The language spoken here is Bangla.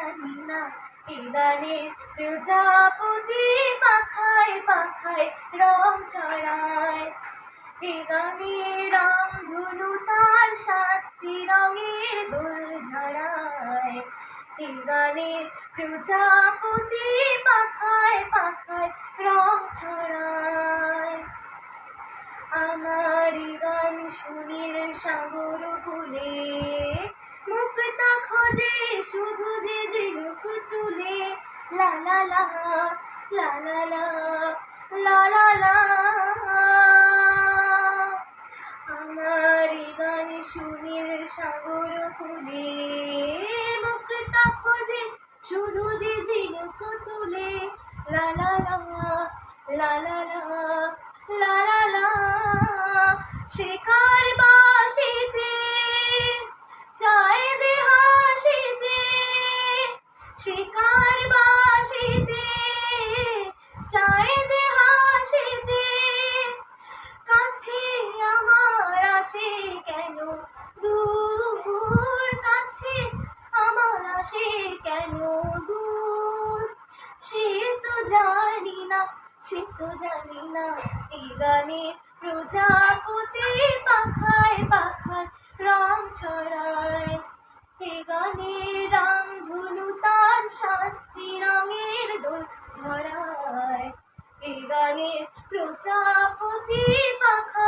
জানি না এ গানে প্রজাপতি পাখায় পাখায় রং ছড়ায়। এ গানে রামধনু তার 7টি রঙের দোল ঝরায়। এ গানে প্রজাপতি পাখায় পাখায় রং ছড়ায়। আমার গান শুনিল সাগর কূলে, মুক্তা খোঁজে শুধু যে ঝিনুক তুলে। লা লা লা লা লা লা লা লা লা। আমার গান শুনিল সাগর কূলে, মুক্তা খোঁজে শুধু যে ঝিনুক তুলে। লা লা লা লা লা লা লা লা লা। শিকার বাসিতে চায় যে হাসিতে, শিকার বাসিতে চায় যে হাসিতে। কাছে আমার আসে কেন দূর, কাছে আমার আসে কেন দূর। সে তো জানি না, সে তো জানি না এ গানে প্রজাপতি পাখায় পাখায় রং ছড়ায়। এ গানে রামধনু তার 7টি রঙের দোল ঝরায়। এ গানে প্রজাপতি পাখায়